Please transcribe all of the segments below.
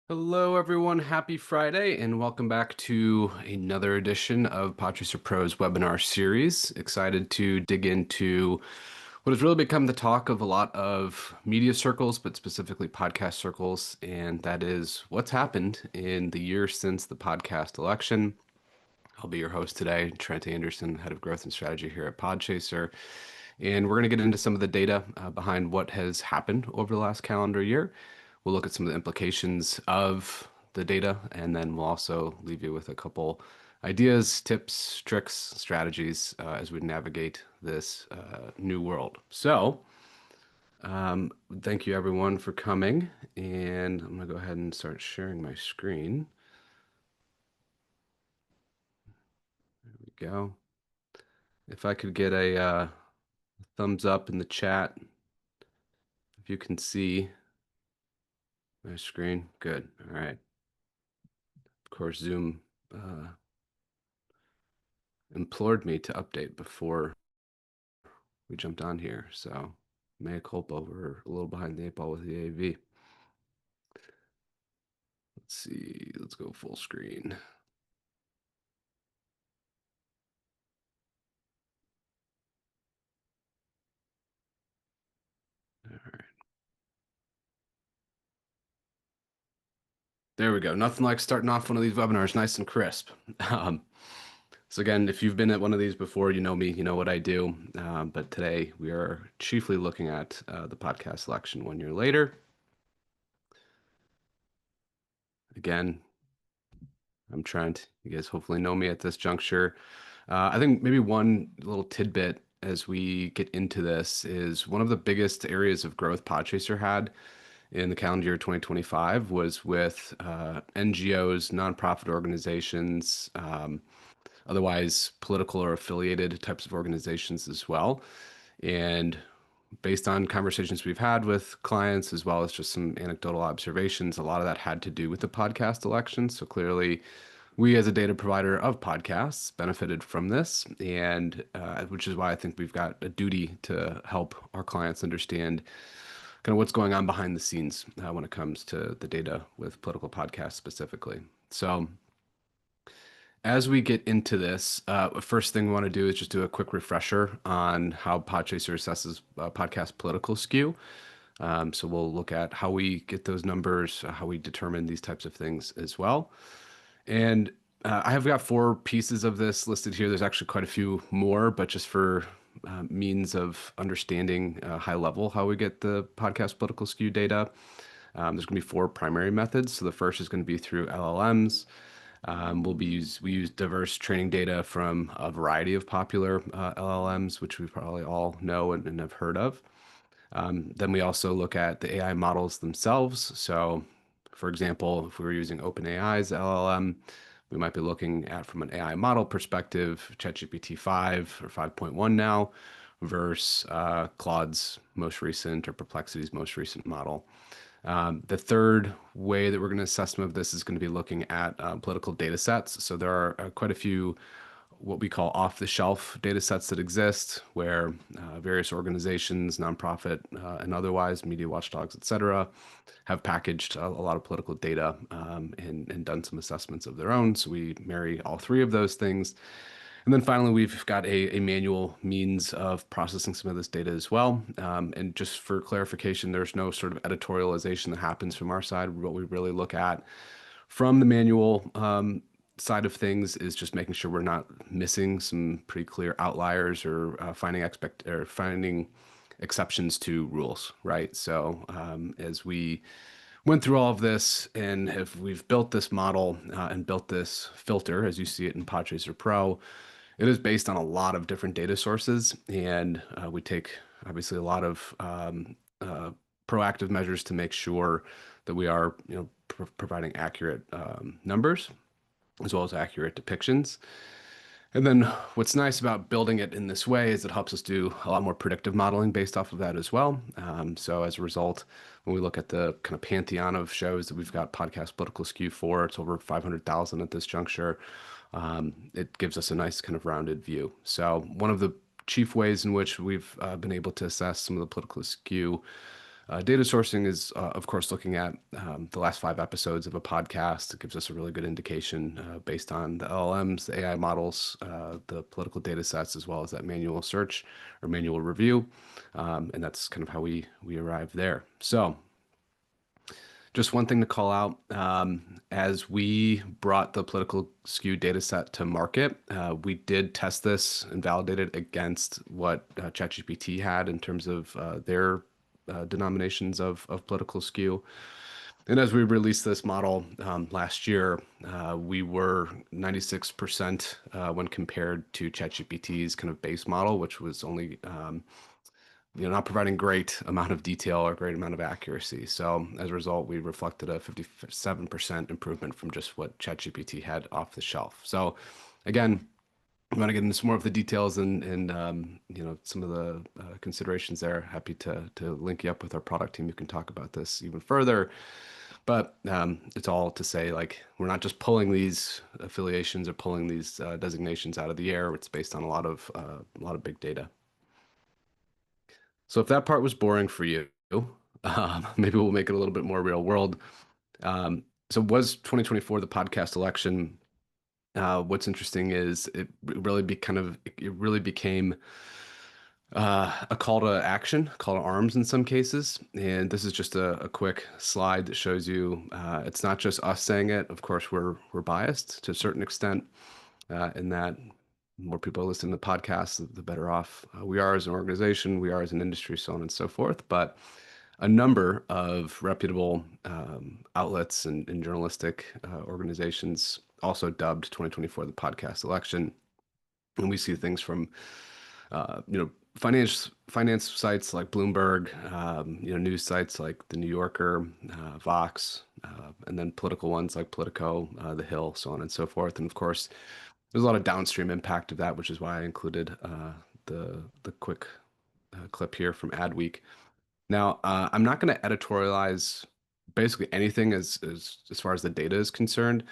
Hello, everyone. Happy Friday, and welcome back to another edition of Podchaser Pro's webinar series. Excited to dig into what has really become the talk of a lot of media circles, but specifically podcast circles, and that is what's happened in the year since the podcast election. I'll be your host today, Trent Anderson, Head of Growth and Strategy here at Podchaser. And we're going to get into some of the data behind what has happened over the last calendar year. We'll look at some of the implications of the data, and then we'll also leave you with a couple ideas, tips, tricks, strategies as we navigate this new world. So, thank you everyone for coming, and I'm going to go ahead and start sharing my screen. There we go. If I could get a thumbs up in the chat, if you can see my screen. Good. All right. Of course, Zoom implored me to update before we jumped on here. So, mea culpa, we're a little behind the eight ball with the AV. Let's see. Let's go full screen. All right. There we go. Nothing like starting off one of these webinars nice and crisp. Um, so again, if you've been at one of these before, you know me, you know what I do. But today we are chiefly looking at the podcast selection 1 year later. Again, I'm Trent. You guys hopefully know me at this juncture. I think maybe one little tidbit as we get into this is one of the biggest areas of growth Podchaser had in the calendar year 2025 was with NGOs, nonprofit organizations, otherwise political or affiliated types of organizations as well. And based on conversations we've had with clients, as well as just some anecdotal observations, a lot of that had to do with the podcast election. So clearly, we as a data provider of podcasts benefited from this, and which is why I think we've got a duty to help our clients understand kind of what's going on behind the scenes when it comes to the data with political podcasts specifically. So as we get into this, first thing we want to do is just do a quick refresher on how Podchaser assesses podcast political skew. So we'll look at how we get those numbers, how we determine these types of things as well. And I have got four pieces of this listed here. There's actually quite a few more, but just for means of understanding high level how we get the podcast political skew data, there's going to be four primary methods. So the first is going to be through LLMs. We use diverse training data from a variety of popular LLMs, which we probably all know and have heard of. Then we also look at the AI models themselves. So, for example, if we were using OpenAI's LLM, we might be looking at from an AI model perspective, ChatGPT 5 or 5.1 now versus Claude's most recent or Perplexity's most recent model. The third way that we're going to assess some of this is going to be looking at political data sets. So there are quite a few what we call off-the-shelf data sets that exist where various organizations, nonprofit and otherwise, media watchdogs, et cetera, have packaged a lot of political data and done some assessments of their own. So we marry all three of those things. And then finally, we've got a manual means of processing some of this data as well. And just for clarification, there's no sort of editorialization that happens from our side. What we really look at from the manual side of things is just making sure we're not missing some pretty clear outliers or finding exceptions to rules, right? So as we went through all of this and we've built this model and built this filter, as you see it in Podchaser Pro, it is based on a lot of different data sources, and we take obviously a lot of proactive measures to make sure that we are, providing accurate numbers as well as accurate depictions. And then what's nice about building it in this way is it helps us do a lot more predictive modeling based off of that as well. So as a result, when we look at the kind of pantheon of shows that we've got podcast political skew for, it's over 500,000 at this juncture. It gives us a nice kind of rounded view. So one of the chief ways in which we've been able to assess some of the political skew Data sourcing is, of course, looking at the last 5 episodes of a podcast. It gives us a really good indication based on the LLMs, the AI models, the political data sets, as well as that manual search or manual review. And that's kind of how we arrive there. So just one thing to call out, as we brought the political skew data set to market, we did test this and validate it against what ChatGPT had in terms of their denominations of political skew. And as we released this model last year, we were 96% when compared to ChatGPT's kind of base model, which was only not providing great amount of detail or great amount of accuracy. So as a result, we reflected a 57% improvement from just what ChatGPT had off the shelf. So again, I'm going to get into some more of the details and some of the considerations there. Happy to link you up with our product team who can talk about this even further. But it's all to say, like, we're not just pulling these affiliations or pulling these designations out of the air. It's based on a lot of big data. So if that part was boring for you, maybe we'll make it a little bit more real world. So was 2024 the podcast election? What's interesting is it really became a call to action, call to arms in some cases. And this is just a quick slide that shows you it's not just us saying it. Of course, we're biased to a certain extent, in that more people are listening to podcasts, the better off we are as an organization, we are as an industry, so on and so forth. But a number of reputable outlets and journalistic organizations also dubbed 2024 the podcast election. And we see things from finance sites like Bloomberg, news sites like The New Yorker, Vox, and then political ones like Politico, The Hill, so on and so forth. And of course, there's a lot of downstream impact of that, which is why I included the quick clip here from Adweek. Now, I'm not going to editorialize basically anything as far as the data is concerned.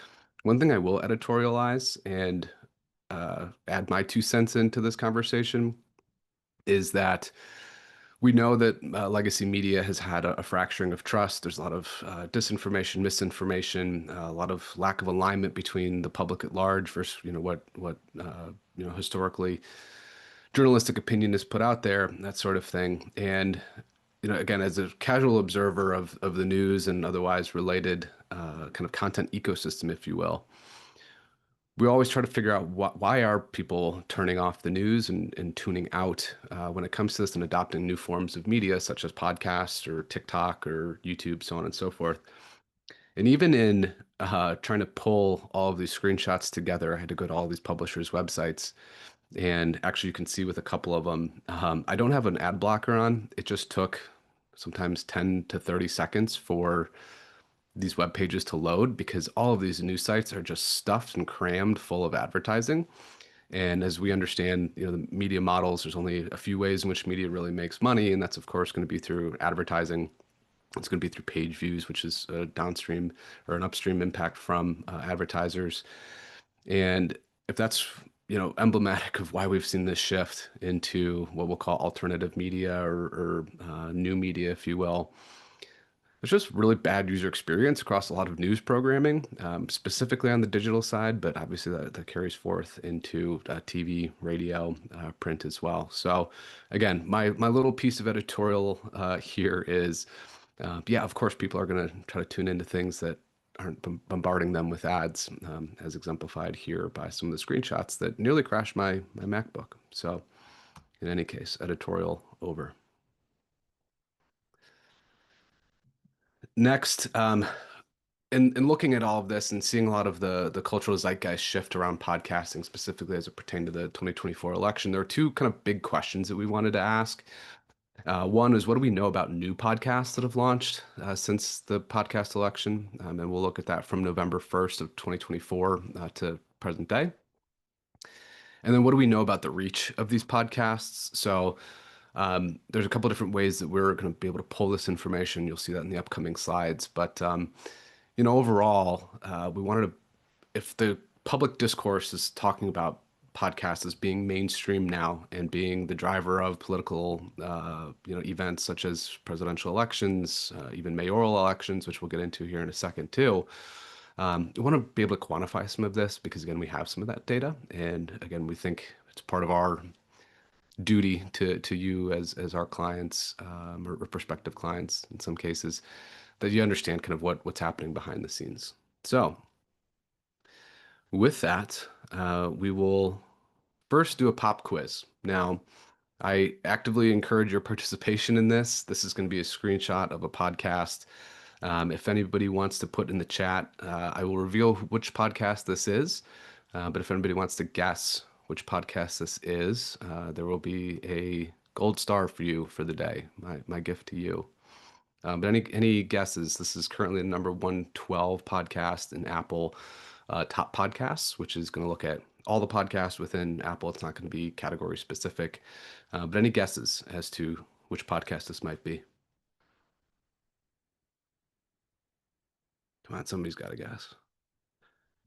One thing I will editorialize and add my 2 cents into this conversation is that we know that legacy media has had a fracturing of trust. There's a lot of disinformation, misinformation, a lot of lack of alignment between the public at large versus what historically journalistic opinion is put out there, that sort of thing. And again, as a casual observer of the news and otherwise related kind of content ecosystem, if you will, we always try to figure out why are people turning off the news and tuning out when it comes to this and adopting new forms of media such as podcasts or TikTok or YouTube, so on and so forth. And even in trying to pull all of these screenshots together, I had to go to all these publishers' websites. And actually, you can see with a couple of them, I don't have an ad blocker on. It just took sometimes 10 to 30 seconds for these web pages to load because all of these news sites are just stuffed and crammed full of advertising. And as we understand, the media models, there's only a few ways in which media really makes money, and that's of course going to be through advertising. It's going to be through page views, which is a downstream or an upstream impact from advertisers. And if that's emblematic of why we've seen this shift into what we'll call alternative media or new media, if you will, it's just really bad user experience across a lot of news programming, specifically on the digital side, but obviously that carries forth into TV, radio, print as well. So again, my little piece of editorial here is, yeah, of course, people are going to try to tune into things that aren't bombarding them with ads, as exemplified here by some of the screenshots that nearly crashed my MacBook. So in any case, editorial over. Next, in looking at all of this and seeing a lot of the cultural zeitgeist shift around podcasting, specifically as it pertained to the 2024 election, there are two kind of big questions that we wanted to ask. One is, what do we know about new podcasts that have launched since the podcast election? And we'll look at that from November 1st of 2024 to present day. And then what do we know about the reach of these podcasts? So there's a couple different ways that we're going to be able to pull this information. You'll see that in the upcoming slides. But overall, we wanted to, if the public discourse is talking about podcasts as being mainstream now and being the driver of political, events such as presidential elections, even mayoral elections, which we'll get into here in a second too. I want to be able to quantify some of this because again, we have some of that data, and again, we think it's part of our duty to you as our clients, or prospective clients in some cases, that you understand kind of what's happening behind the scenes. So with that, we will first do a pop quiz. Now, I actively encourage your participation in this. This is going to be a screenshot of a podcast. If anybody wants to put in the chat, I will reveal which podcast this is. But if anybody wants to guess which podcast this is, there will be a gold star for you for the day. My gift to you. But any guesses? This is currently the number 112 podcast in Apple top podcasts, which is going to look at all the podcasts within Apple. It's not going to be category specific. But any guesses as to which podcast this might be? Come on, somebody's got to guess.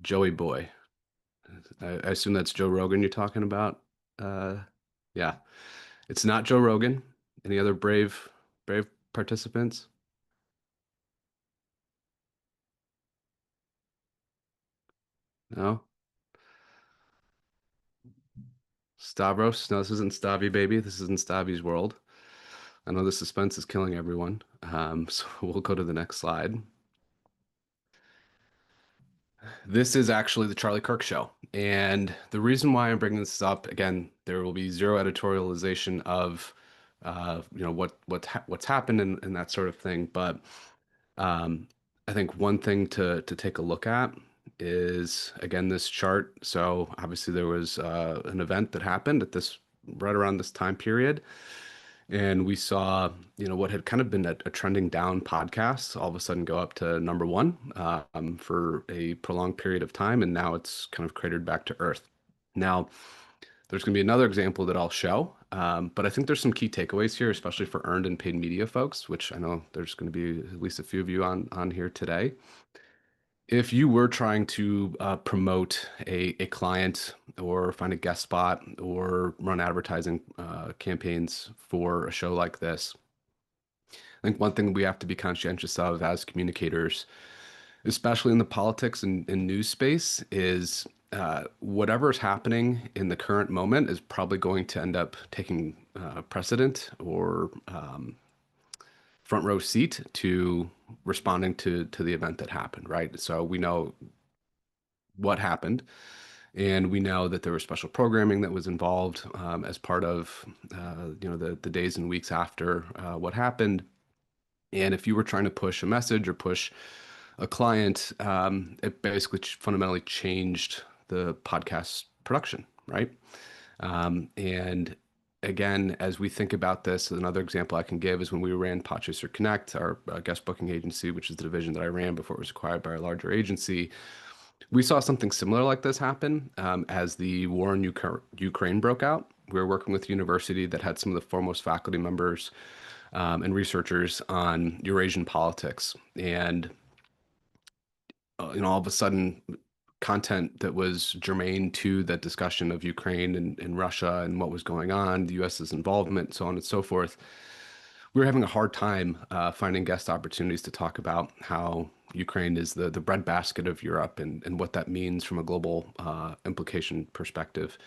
Joey Boy. I assume that's Joe Rogan you're talking about. Uh, yeah, it's not Joe Rogan. Any other brave participants? No. Stavros? No, this isn't Stavi, baby. This isn't Stavi's world. I know the suspense is killing everyone. So we'll go to the next slide. This is actually the Charlie Kirk show. And the reason why I'm bringing this up, again, there will be zero editorialization of, what's happened and that sort of thing. But um, I think one thing to take a look at is, again, this chart. So obviously there was an event that happened at this right around this time period. And we saw, what had kind of been a trending down podcast all of a sudden go up to number one for a prolonged period of time. And now it's kind of cratered back to earth. Now, there's going to be another example that I'll show. But I think there's some key takeaways here, especially for earned and paid media folks, which I know there's going to be at least a few of you on here today. If you were trying to promote a client or find a guest spot or run advertising campaigns for a show like this, I think one thing we have to be conscientious of as communicators, especially in the politics and news space, is whatever's happening in the current moment is probably going to end up taking precedent or front row seat to responding to the event that happened, right? So we know what happened. And we know that there was special programming that was involved as part of, the days and weeks after what happened. And if you were trying to push a message or push a client, it basically fundamentally changed the podcast production, right? And again, as we think about this, another example I can give is when we ran Podchaser Connect, our guest booking agency, which is the division that I ran before it was acquired by a larger agency. We saw something similar like this happen as the war in Ukraine broke out. We were working with a university that had some of the foremost faculty members and researchers on Eurasian politics. And, all of a sudden, content that was germane to that discussion of Ukraine and Russia and what was going on, the US's involvement, so on and so forth. We were having a hard time finding guest opportunities to talk about how Ukraine is the breadbasket of Europe and what that means from a global implication perspective.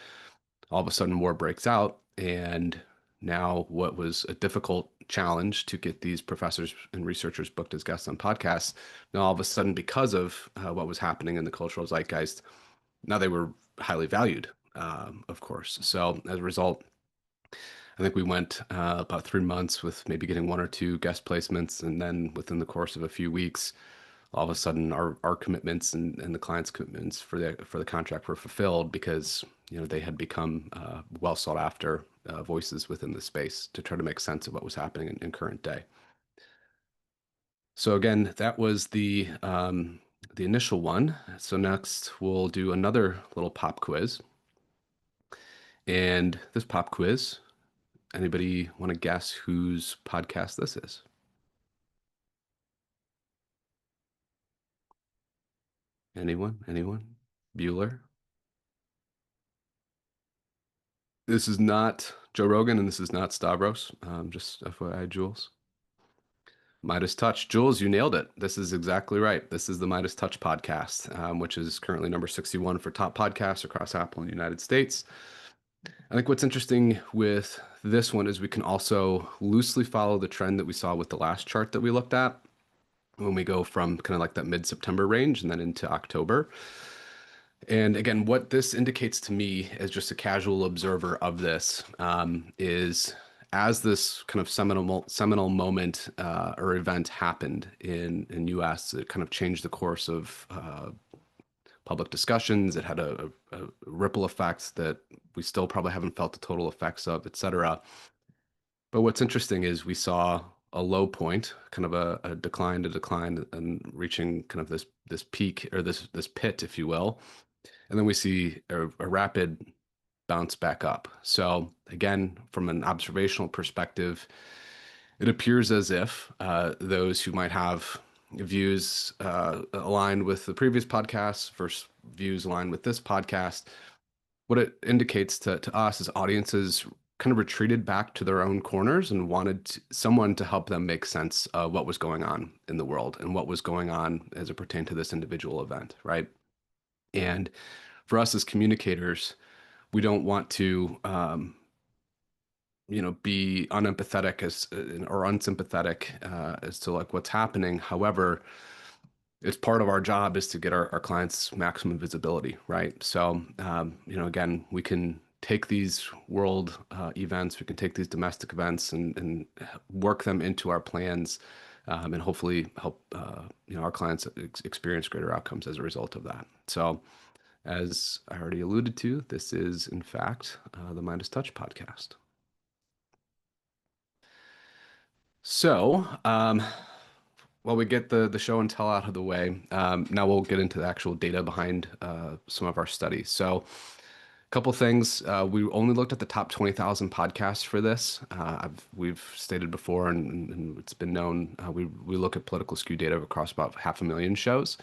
All of a sudden, war breaks out, and now what was a difficult challenge to get these professors and researchers booked as guests on podcasts, now all of a sudden, because of what was happening in the cultural zeitgeist, now they were highly valued, of course. So as a result, I think we went about 3 months with maybe getting one or two guest placements, and then within the course of a few weeks, all of a sudden our commitments and the client's commitments for the contract were fulfilled because they had become well sought after voices within the space to try to make sense of what was happening in current day. So again, that was the initial one. So next we'll do another little pop quiz. And this pop quiz, anybody want to guess whose podcast this is? Anyone? Anyone? Bueller? This is not Joe Rogan and this is not Stavros. Just FYI, Jules. Midas Touch. Jules, you nailed it. This is exactly right. This is the Midas Touch podcast, which is currently number 61 for top podcasts across Apple in the United States. I think what's interesting with this one is we can also loosely follow the trend that we saw with the last chart that we looked at when we go from kind of like that mid-September range and then into October. And again, what this indicates to me as just a casual observer of this is as this kind of seminal moment or event happened in U.S., it kind of changed the course of public discussions. It had a ripple effects that we still probably haven't felt the total effects of, et cetera. But what's interesting is we saw a low point, kind of a decline to decline, and reaching kind of this peak or this pit, if you will. And then we see a rapid bounce back up. So again, from an observational perspective, it appears as if those who might have views aligned with the previous podcast versus views aligned with this podcast, what it indicates to us is audiences kind of retreated back to their own corners and wanted someone to help them make sense of what was going on in the world and what was going on as it pertained to this individual event, right? And for us as communicators, we don't want to, be unempathetic as or unsympathetic as to like what's happening. However, it's part of our job is to get our clients maximum visibility, right? So, again, we can take these world events, we can take these domestic events and work them into our plans, and hopefully help our clients experience greater outcomes as a result of that. So, as I already alluded to, this is in fact the Midas Touch podcast. So, while we get the show and tell out of the way, now we'll get into the actual data behind some of our studies. So, a couple things. We only looked at the top 20,000 podcasts for this. We've stated before, and it's been known, we look at political skew data across about 500,000 shows.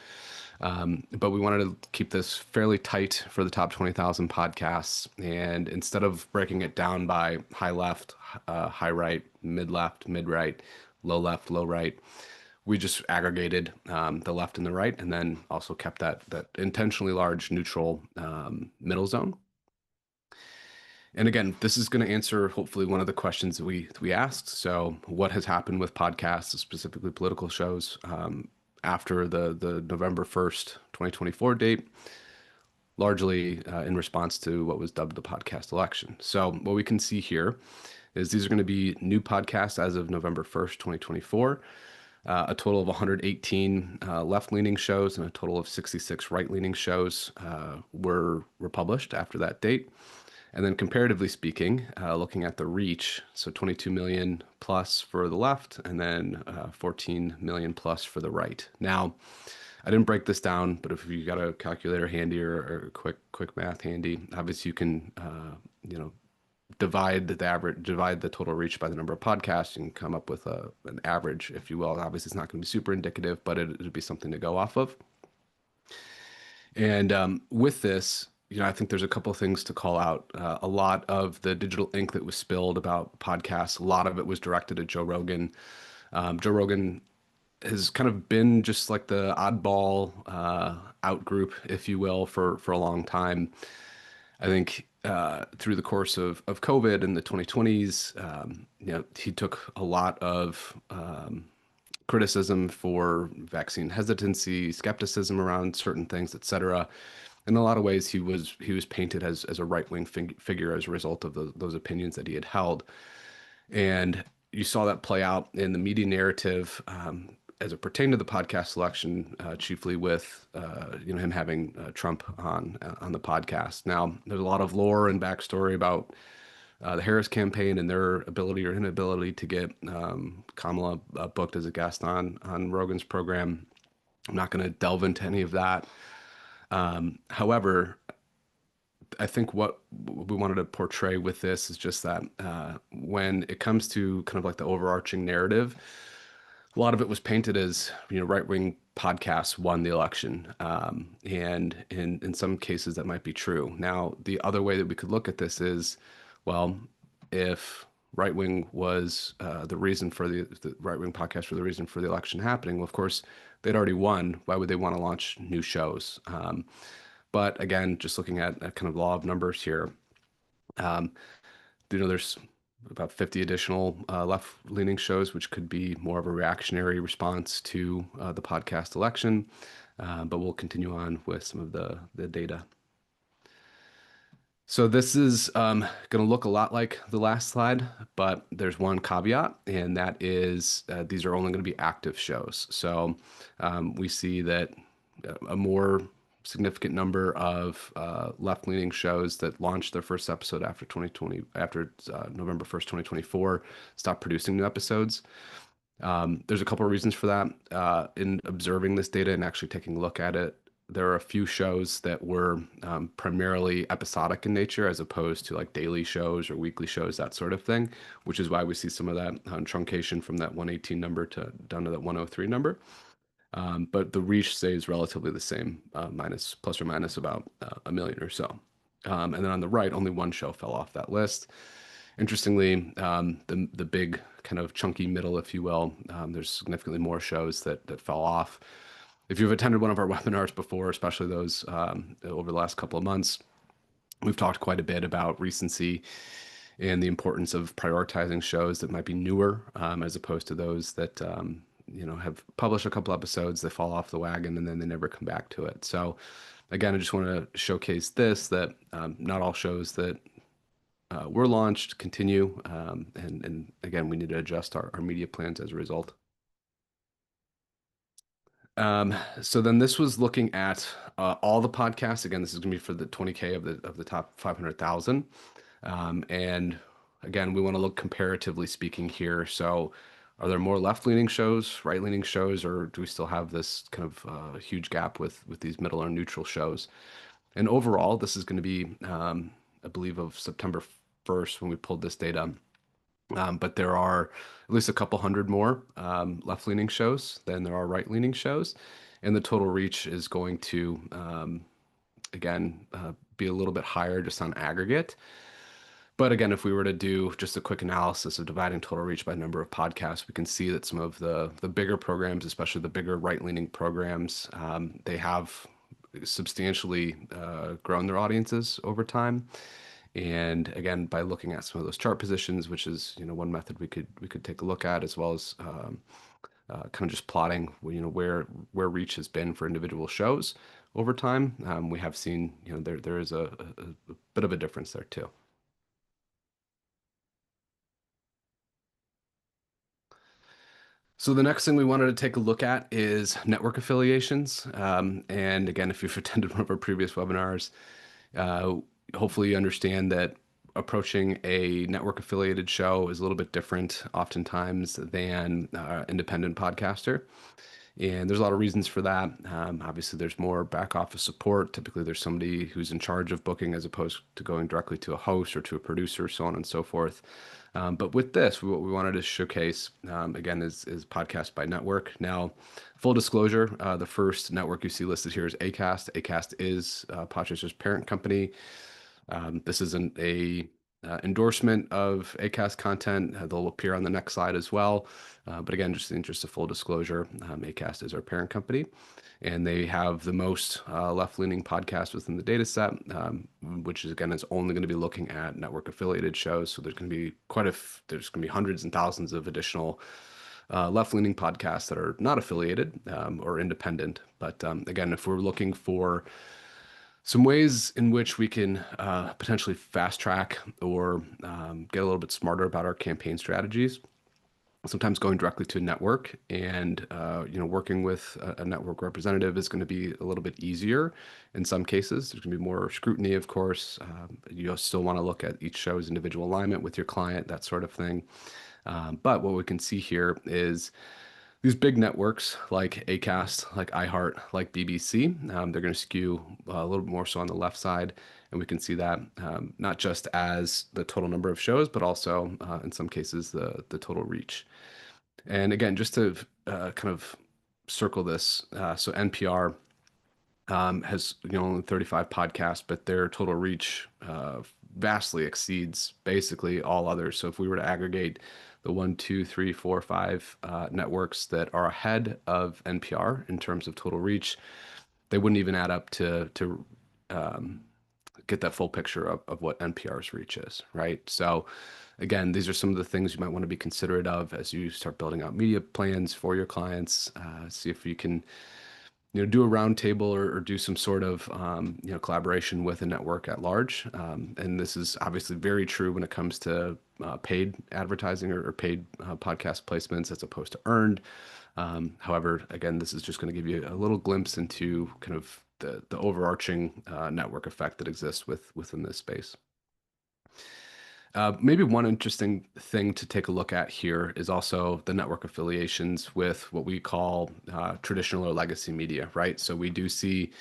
But we wanted to keep this fairly tight for the top 20,000 podcasts. And instead of breaking it down by high left, high right, mid right, low left, low right, we just aggregated the left and the right, and then also kept that intentionally large neutral middle zone. And again, this is going to answer hopefully one of the questions that we asked. So, what has happened with podcasts, specifically political shows, after the November 1st, 2024 date, largely in response to what was dubbed the podcast election. So, what we can see here is these are going to be new podcasts as of November 1st, 2024. A total of 118 left-leaning shows and a total of 66 right-leaning shows were published after that date. And then comparatively speaking, looking at the reach, so 22 million plus for the left and then 14 million plus for the right. Now, I didn't break this down, but if you got a calculator handy or quick math handy, obviously you can, divide the total reach by the number of podcasts and come up with an average, if you will. Obviously, it's not going to be super indicative, but it'd be something to go off of. And with this, I think there's a couple of things to call out. A lot of the digital ink that was spilled about podcasts, a lot of it was directed at Joe Rogan. Joe Rogan has kind of been just like the oddball out group, if you will, for a long time. I think through the course of COVID in the 2020s, he took a lot of criticism for vaccine hesitancy, skepticism around certain things, et cetera. In a lot of ways, he was painted as a right-wing figure as a result of those opinions that he had held. And you saw that play out in the media narrative as it pertained to the podcast selection, chiefly with him having Trump on the podcast. Now, there's a lot of lore and backstory about the Harris campaign and their ability or inability to get Kamala booked as a guest on Rogan's program. I'm not going to delve into any of that. However, I think what we wanted to portray with this is just that when it comes to kind of like the overarching narrative, a lot of it was painted as right-wing podcasts won the election, and in some cases that might be true. Now, the other way that we could look at this is Well, if right wing was the reason for the right wing podcast were the reason for the election happening, well, of course, they'd already won. Why would they want to launch new shows? But again, just looking at kind of law of numbers here, um, there's about 50 additional left-leaning shows, which could be more of a reactionary response to the podcast election. But we'll continue on with some of the data. So this is going to look a lot like the last slide, but there's one caveat, and that is these are only going to be active shows. So we see that a more significant number of left-leaning shows that launched their first episode after 2020, after November 1st, 2024, stopped producing new episodes. There's a couple of reasons for that. In observing this data and actually taking a look at it, there are a few shows that were primarily episodic in nature as opposed to like daily shows or weekly shows, that sort of thing, which is why we see some of that truncation from that 118 number to down to that 103 number. But the reach stays relatively the same, minus plus or minus about a million or so. And then on the right, only one show fell off that list. Interestingly, the big kind of chunky middle, if you will, there's significantly more shows that fell off. If you've attended one of our webinars before, especially those over the last couple of months, we've talked quite a bit about recency and the importance of prioritizing shows that might be newer as opposed to those that have published a couple episodes, they fall off the wagon, and then they never come back to it. So again, I just want to showcase this, that not all shows that were launched continue. And again, we need to adjust our media plans as a result. So then this was looking at all the podcasts. Again, this is going to be for the 20K of the top 500,000. And again, we want to look comparatively speaking here. So are there more left-leaning shows, right-leaning shows, or do we still have this kind of huge gap with these middle or neutral shows? And overall, this is going to be, I believe, of September 1st when we pulled this data. But there are at least a couple hundred more left-leaning shows than there are right-leaning shows. And the total reach is going to, again, be a little bit higher just on aggregate. But again, if we were to do just a quick analysis of dividing total reach by number of podcasts, we can see that some of the bigger programs, especially the bigger right-leaning programs, they have substantially grown their audiences over time. And again, by looking at some of those chart positions, which is one method we could take a look at, as well as kind of just plotting where reach has been for individual shows over time, we have seen there is a bit of a difference there too. So the next thing we wanted to take a look at is network affiliations. And again, if you've attended one of our previous webinars, uh, hopefully you understand that approaching a network affiliated show is a little bit different oftentimes than independent podcaster. And there's a lot of reasons for that. Obviously, there's more back office support. Typically, there's somebody who's in charge of booking as opposed to going directly to a host or to a producer, so on and so forth. But with this, what we wanted to showcase, again, is podcast by network. Now, full disclosure, the first network you see listed here is Acast. Acast is Podchaser's parent company. This isn't a endorsement of Acast content. They'll appear on the next slide as well. But again, just in the interest of full disclosure, Acast is our parent company, and they have the most left-leaning podcasts within the data set, which is again is only going to be looking at network affiliated shows. So there's going to be there's going to be hundreds and thousands of additional left-leaning podcasts that are not affiliated or independent. But again, if we're looking for some ways in which we can potentially fast track or get a little bit smarter about our campaign strategies, sometimes going directly to a network and working with a network representative is going to be a little bit easier in some cases. There's going to be more scrutiny, of course. You still want to look at each show's individual alignment with your client, that sort of thing. But what we can see here is these big networks like Acast, like iHeart, like BBC, they're going to skew a little bit more so on the left side. And we can see that not just as the total number of shows, but also in some cases the total reach. And again, just to kind of circle this, so NPR has only 35 podcasts, but their total reach vastly exceeds basically all others. So if we were to aggregate the one, two, three, four, five networks that are ahead of NPR in terms of total reach, they wouldn't even add up to um, get that full picture of what NPR's reach is, right? So again, these are some of the things you might want to be considerate of as you start building out media plans for your clients. See if you can do a roundtable or do some sort of collaboration with a network at large. And this is obviously very true when it comes to paid advertising or paid podcast placements as opposed to earned. However, again, this is just going to give you a little glimpse into kind of the overarching network effect that exists within this space. Maybe one interesting thing to take a look at here is also the network affiliations with what we call traditional or legacy media, right? So we do see,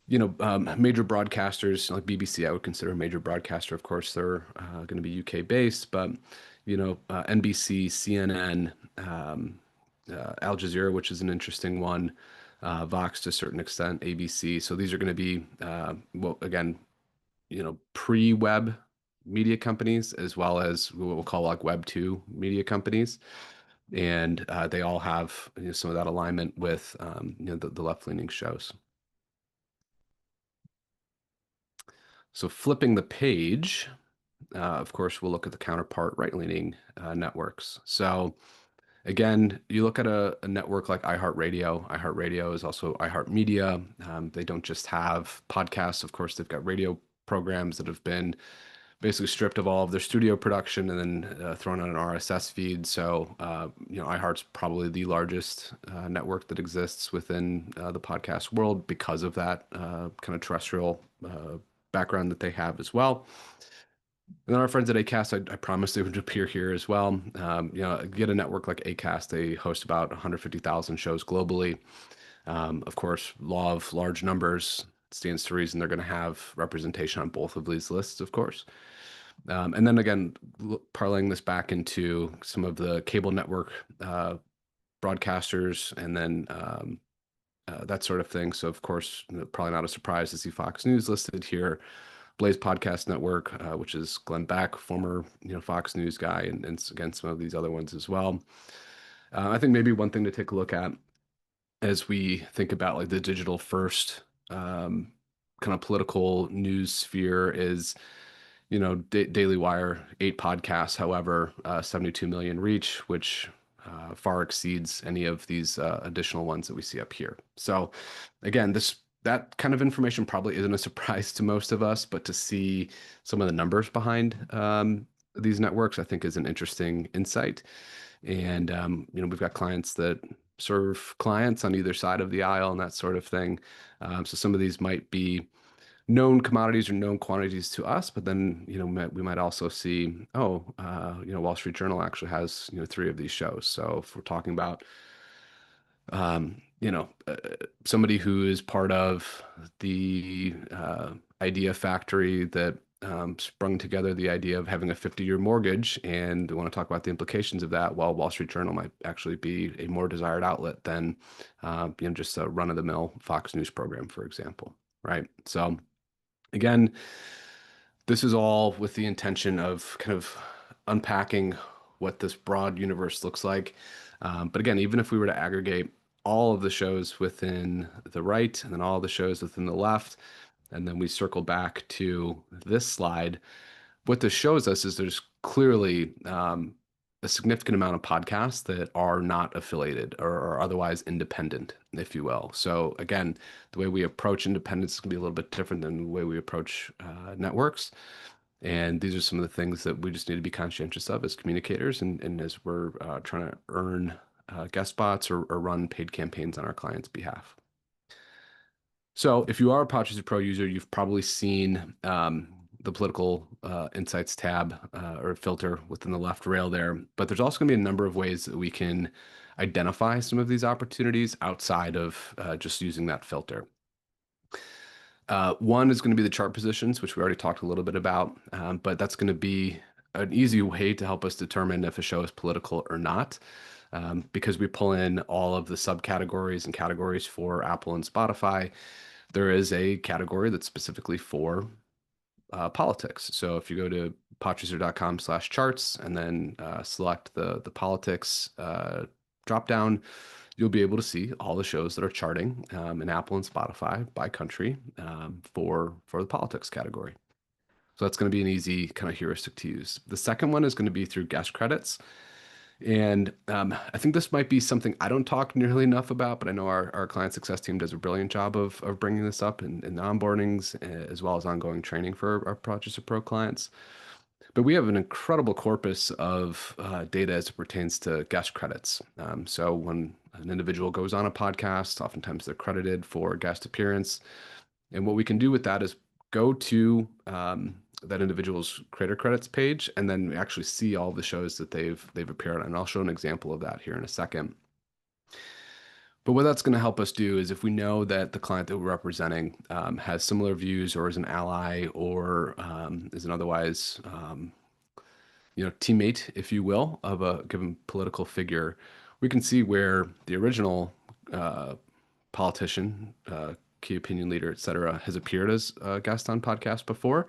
major broadcasters like BBC, I would consider a major broadcaster. Of course, they're going to be UK based, but NBC, CNN, Al Jazeera, which is an interesting one, Vox to a certain extent, ABC. So these are going to be, well, again, pre-web media companies as well as what we'll call like Web 2 media companies. And they all have some of that alignment with the left-leaning shows. So flipping the page, of course, we'll look at the counterpart right-leaning networks. So again, you look at a network like iHeartRadio. iHeartRadio is also iHeartMedia. They don't just have podcasts. Of course, they've got radio programs that have been basically stripped of all of their studio production and then thrown on an RSS feed. So, iHeart's probably the largest network that exists within the podcast world because of that kind of terrestrial background that they have as well. And then our friends at Acast, I promised they would appear here as well. Get a network like Acast. They host about 150,000 shows globally. Of course, law of large numbers stands to reason they're going to have representation on both of these lists, of course. And then again, parlaying this back into some of the cable network broadcasters and then that sort of thing. So, of course, probably not a surprise to see Fox News listed here. Blaze Podcast Network, which is Glenn Beck, former Fox News guy, and again, some of these other ones as well. I think maybe one thing to take a look at as we think about like the digital first kind of political news sphere is Daily Wire, 8 podcasts, however, 72 million reach, which far exceeds any of these additional ones that we see up here. So again, that kind of information probably isn't a surprise to most of us, but to see some of the numbers behind these networks, I think is an interesting insight. And we've got clients that serve clients on either side of the aisle and that sort of thing. So some of these might be known commodities or known quantities to us, but then we might also see, Wall Street Journal actually has 3 of these shows. So if we're talking about somebody who is part of the idea factory that sprung together the idea of having a 50-year mortgage, and they want to talk about the implications of that. Well, Wall Street Journal might actually be a more desired outlet than just a run-of-the-mill Fox News program, for example, right? So again, this is all with the intention of kind of unpacking what this broad universe looks like. But again, even if we were to aggregate all of the shows within the right and then all the shows within the left, and then we circle back to this slide, what this shows us is there's clearly a significant amount of podcasts that are not affiliated or are otherwise independent, if you will. So again, the way we approach independence is going to be a little bit different than the way we approach networks. And these are some of the things that we just need to be conscientious of as communicators and as we're trying to earn guest spots or run paid campaigns on our clients' behalf. So if you are a Podchaser Pro user, you've probably seen the political insights tab or filter within the left rail there. But there's also going to be a number of ways that we can identify some of these opportunities outside of just using that filter. One is going to be the chart positions, which we already talked a little bit about, but that's going to be an easy way to help us determine if a show is political or not. Because we pull in all of the subcategories and categories for Apple and Spotify, there is a category that's specifically for politics. So if you go to podchaser.com/charts and then select the politics drop down, you'll be able to see all the shows that are charting in Apple and Spotify by country for the politics category. So that's going to be an easy kind of heuristic to use. The second one is going to be through guest credits. And I think this might be something I don't talk nearly enough about, but I know our client success team does a brilliant job of bringing this up in the onboardings as well as ongoing training for our Podchaser Pro clients. But we have an incredible corpus of data as it pertains to guest credits. So when an individual goes on a podcast, oftentimes they're credited for guest appearance. And what we can do with that is go to that individual's creator credits page and then actually see all the shows that they've appeared on. And I'll show an example of that here in a second. But what that's going to help us do is if we know that the client that we're representing has similar views or is an ally or is an otherwise teammate, if you will, of a given political figure, we can see where the original politician, key opinion leader, et cetera, has appeared as a guest on podcasts before.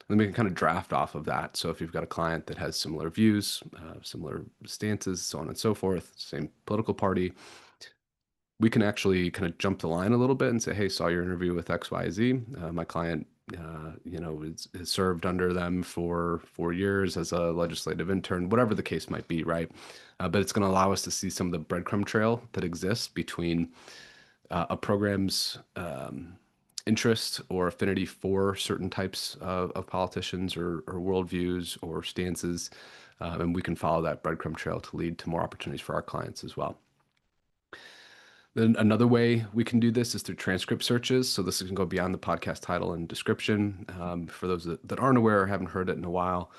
Then we can kind of draft off of that. So if you've got a client that has similar views, similar stances, so on and so forth, same political party, we can actually kind of jump the line a little bit and say, hey, saw your interview with XYZ. My client, has served under them for 4 years as a legislative intern, whatever the case might be, right? But it's going to allow us to see some of the breadcrumb trail that exists between a program's interest or affinity for certain types of politicians or worldviews or stances. And we can follow that breadcrumb trail to lead to more opportunities for our clients as well. Then another way we can do this is through transcript searches. So this can go beyond the podcast title and description. For those that aren't aware or haven't heard it in a while,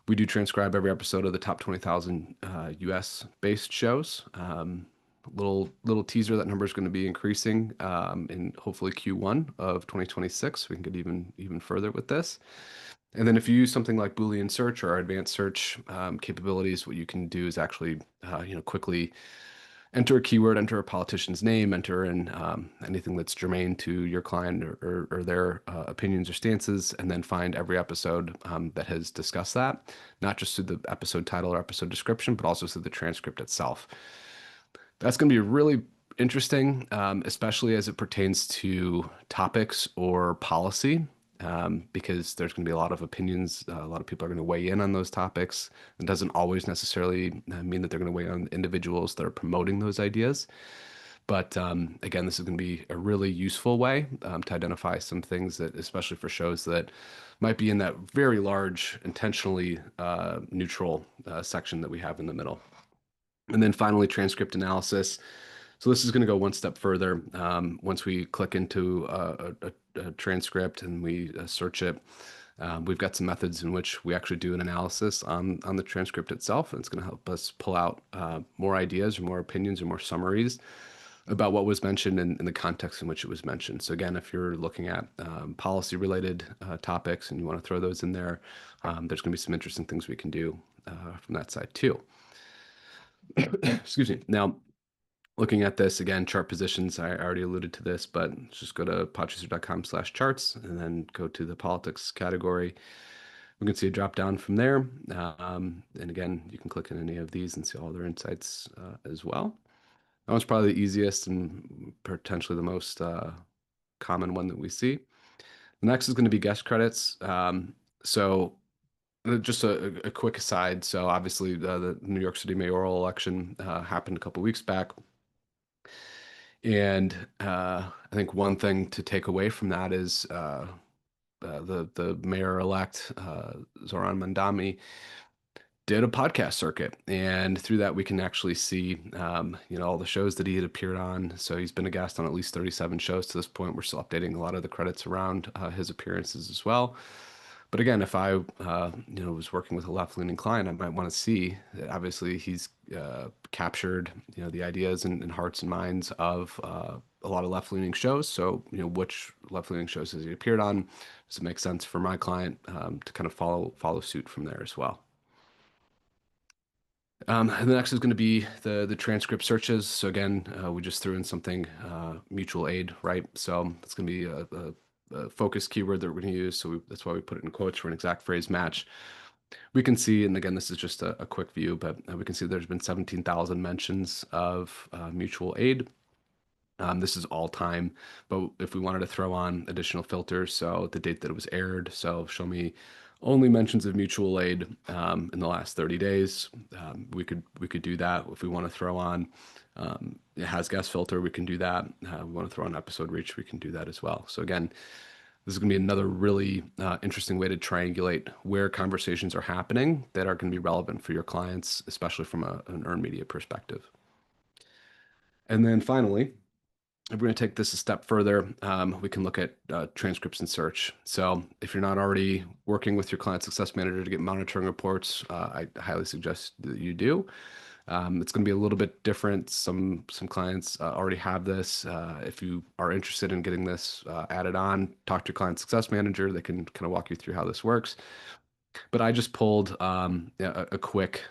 we do transcribe every episode of the top 20,000 US based shows. Little teaser, that number is going to be increasing in hopefully Q1 of 2026. We can get even further with this. And then if you use something like Boolean search or our advanced search capabilities, what you can do is actually quickly enter a keyword, enter a politician's name, enter in anything that's germane to your client or their opinions or stances, and then find every episode that has discussed that, not just through the episode title or episode description, but also through the transcript itself. That's going to be really interesting, especially as it pertains to topics or policy, because there's going to be a lot of opinions. A lot of people are going to weigh in on those topics. It doesn't always necessarily mean that they're going to weigh on individuals that are promoting those ideas. But again, this is going to be a really useful way to identify some things that, especially for shows that might be in that very large, intentionally neutral section that we have in the middle. And then finally, transcript analysis. So this is going to go one step further. Once we click into a transcript and we search it, we've got some methods in which we actually do an analysis on the transcript itself. And it's going to help us pull out more ideas or more opinions or more summaries about what was mentioned and in the context in which it was mentioned. So again, if you're looking at policy related topics and you want to throw those in there, there's going to be some interesting things we can do from that side too. Excuse me. Now, looking at this again, chart positions, I already alluded to this, but just go to podchaser.com/charts and then go to the politics category. We can see a drop down from there. And again, you can click on any of these and see all their insights as well. That one's probably the easiest and potentially the most common one that we see. The next is going to be guest credits. So just a quick aside. So obviously the New York City mayoral election happened a couple weeks back. And I think one thing to take away from that is the mayor-elect, Zoran Mandami, did a podcast circuit. And through that, we can actually see, all the shows that he had appeared on. So he's been a guest on at least 37 shows to this point. We're still updating a lot of the credits around his appearances as well. But again, if I, was working with a left-leaning client, I might want to see that obviously he's captured, the ideas and hearts and minds of a lot of left-leaning shows. So, which left-leaning shows has he appeared on? Does it make sense for my client to kind of follow suit from there as well? And the next is going to be the transcript searches. So again, we just threw in something mutual aid, right? So it's going to be a focus keyword that we're going to use. So that's why we put it in quotes for an exact phrase match. We can see, and again, this is just a quick view, but we can see there's been 17,000 mentions of mutual aid. This is all time, but if we wanted to throw on additional filters, so the date that it was aired, so show me only mentions of mutual aid in the last 30 days, we could do that. If we want to throw on it has guest filter, we can do that. We want to throw on episode reach, we can do that as well. So again, this is going to be another really interesting way to triangulate where conversations are happening that are going to be relevant for your clients, especially from an earned media perspective. And then finally, if we're going to take this a step further, we can look at transcripts and search. So if you're not already working with your client success manager to get monitoring reports, I highly suggest that you do. It's going to be a little bit different. Some clients already have this. If you are interested in getting this added on, talk to your client success manager. They can kind of walk you through how this works. But I just pulled a quick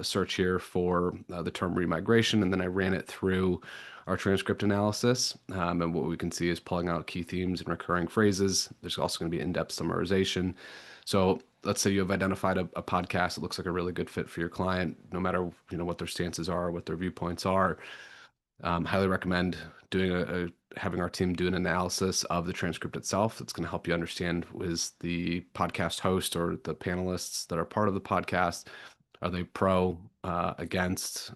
search here for the term remigration, and then I ran it through our transcript analysis. And what we can see is pulling out key themes and recurring phrases. There's also going to be in-depth summarization. So let's say you have identified a podcast that looks like a really good fit for your client, no matter what their stances are, what their viewpoints are. Highly recommend having our team do an analysis of the transcript itself. It's going to help you understand, is the podcast host or the panelists that are part of the podcast, are they pro, against,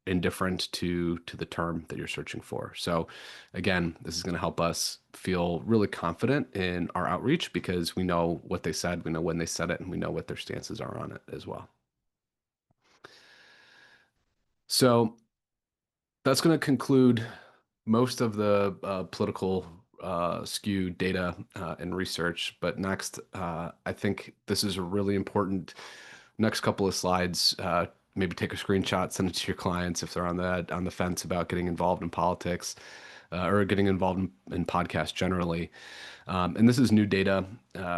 indifferent to the term that you're searching for? So again, this is going to help us feel really confident in our outreach because we know what they said, we know when they said it, and we know what their stances are on it as well. So that's going to conclude most of the political skew data and research. But next, I think this is a really important next couple of slides. Maybe take a screenshot, send it to your clients if they're on the fence about getting involved in politics or getting involved in podcasts generally. And this is new data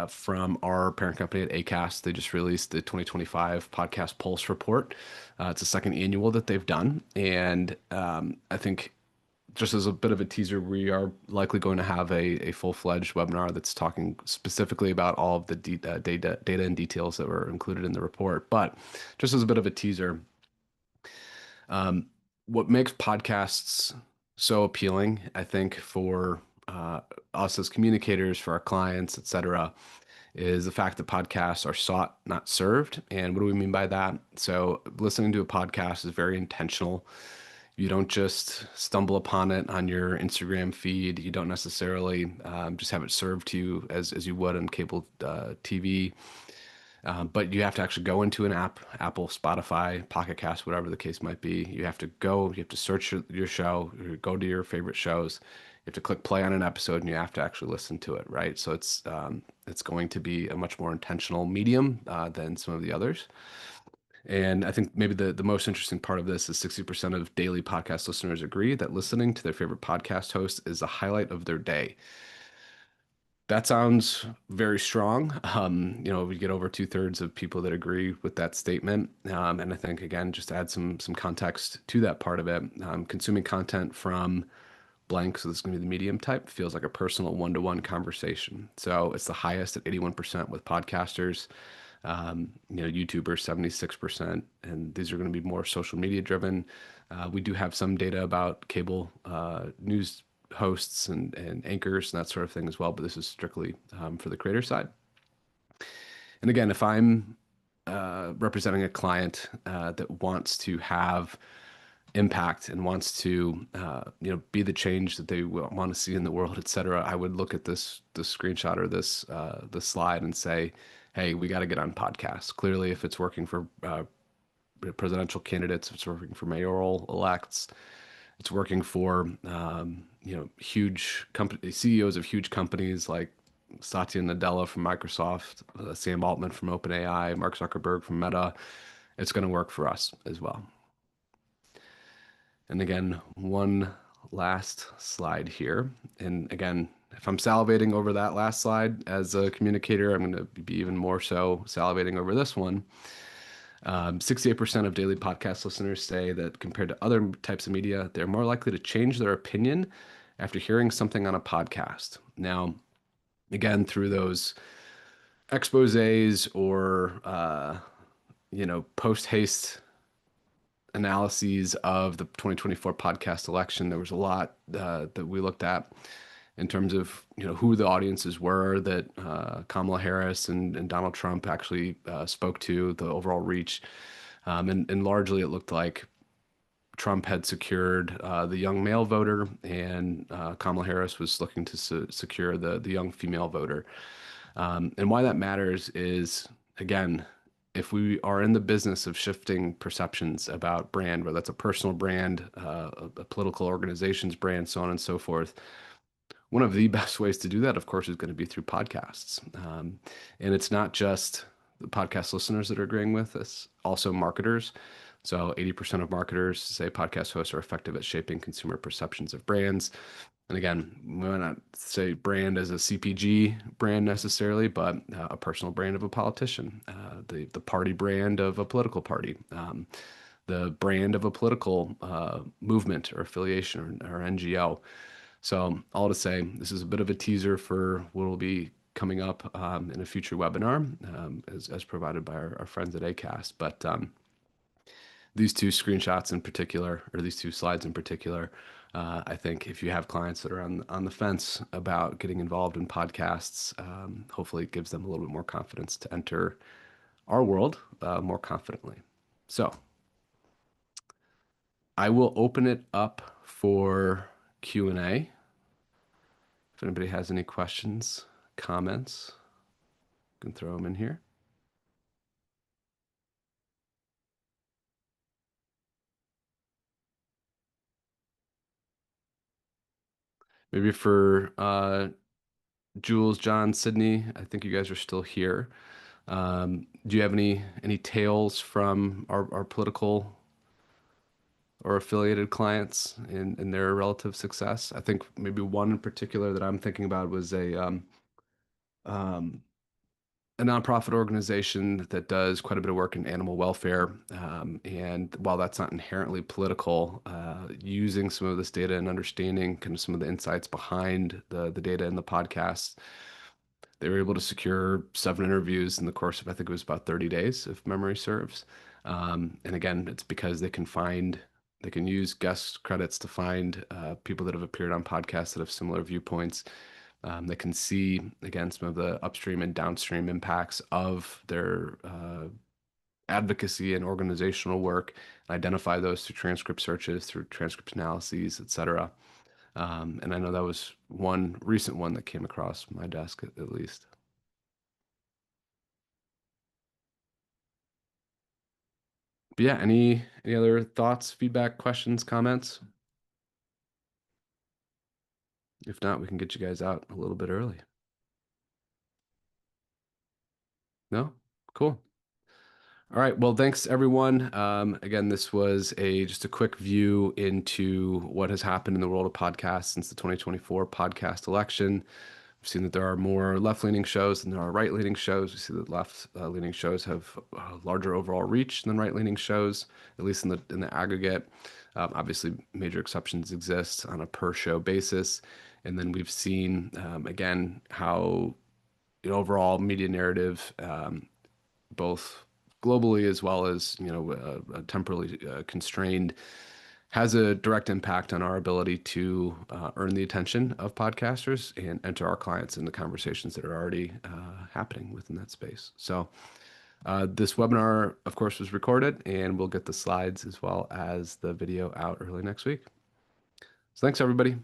from our parent company at Acast. They just released the 2025 Podcast Pulse report. It's the second annual that they've done. And I think just as a bit of a teaser, we are likely going to have a full-fledged webinar that's talking specifically about all of the data and details that were included in the report. But just as a bit of a teaser, what makes podcasts so appealing, I think, for us as communicators, for our clients, et cetera, is the fact that podcasts are sought, not served. And what do we mean by that? So listening to a podcast is very intentional. You don't just stumble upon it on your Instagram feed. You don't necessarily just have it served to you as you would on cable TV. But you have to actually go into an app, Apple, Spotify, Pocket Cast, whatever the case might be. You have to search your show, or go to your favorite shows. You have to click play on an episode and you have to actually listen to it, right? So it's going to be a much more intentional medium than some of the others. And I think maybe the most interesting part of this is 60% of daily podcast listeners agree that listening to their favorite podcast host is the highlight of their day. That sounds very strong. We get over 2/3 of people that agree with that statement. And I think, again, just to add some context to that part of it, consuming content from blank, so this is going to be the medium type, feels like a personal one-to-one conversation. So it's the highest at 81% with podcasters, YouTubers 76%, and these are going to be more social media driven. We do have some data about cable news hosts and anchors and that sort of thing as well, but this is strictly for the creator side. And again, if I'm representing a client that wants to have impact and wants to be the change that they want to see in the world, et cetera, I would look at this screenshot or this slide and say, hey, we got to get on podcasts. Clearly, if it's working for presidential candidates, if it's working for mayoral elects, it's working for huge company CEOs of huge companies like Satya Nadella from Microsoft, Sam Altman from OpenAI, Mark Zuckerberg from Meta. It's going to work for us as well. And again, one last slide here. And again, if I'm salivating over that last slide as a communicator, I'm going to be even more so salivating over this one. 68% of daily podcast listeners say that compared to other types of media, they're more likely to change their opinion after hearing something on a podcast. Now, again, through those exposés or post haste analyses of the 2024 podcast election, there was a lot that we looked at in terms of who the audiences were that Kamala Harris and Donald Trump actually spoke to, the overall reach, and largely it looked like Trump had secured the young male voter, and Kamala Harris was looking to secure the young female voter. And why that matters is, again, if we are in the business of shifting perceptions about brand, whether that's a personal brand, a political organization's brand, so on and so forth, one of the best ways to do that, of course, is going to be through podcasts. And it's not just the podcast listeners that are agreeing with this, also marketers. So 80% of marketers say podcast hosts are effective at shaping consumer perceptions of brands. And again, we might not say brand as a CPG brand necessarily, but a personal brand of a politician, the party brand of a political party, the brand of a political movement or affiliation or NGO. So all to say, this is a bit of a teaser for what will be coming up in a future webinar as provided by our friends at Acast. But these two screenshots in particular, or these two slides in particular, I think if you have clients that are on the fence about getting involved in podcasts, hopefully it gives them a little bit more confidence to enter our world more confidently. So I will open it up for Q&A. If anybody has any questions, comments, you can throw them in here. Maybe for Jules, John, Sydney, I think you guys are still here. Do you have any tales from our political or affiliated clients in their relative success? I think maybe one in particular that I'm thinking about was um, a nonprofit organization that does quite a bit of work in animal welfare. And while that's not inherently political, using some of this data and understanding kind of some of the insights behind the data in the podcast, they were able to secure 7 interviews in the course of, I think it was about 30 days, if memory serves. And again, it's because they can use guest credits to find people that have appeared on podcasts that have similar viewpoints. They can see, again, some of the upstream and downstream impacts of their advocacy and organizational work, and identify those through transcript searches, through transcript analyses, et cetera. And I know that was one recent one that came across my desk at least. But yeah, any other thoughts, feedback, questions, comments? If not, we can get you guys out a little bit early. No? Cool. All right. Well, thanks everyone. Again, this was just a quick view into what has happened in the world of podcasts since the 2024 podcast election. We've seen that there are more left-leaning shows than there are right-leaning shows. We see that left-leaning shows have larger overall reach than right-leaning shows, at least in the aggregate. Obviously, major exceptions exist on a per-show basis. And then we've seen, again, how overall media narrative, both globally as well as temporally constrained, has a direct impact on our ability to earn the attention of podcasters and enter our clients in the conversations that are already happening within that space. So this webinar, of course, was recorded, and we'll get the slides as well as the video out early next week. So thanks, everybody.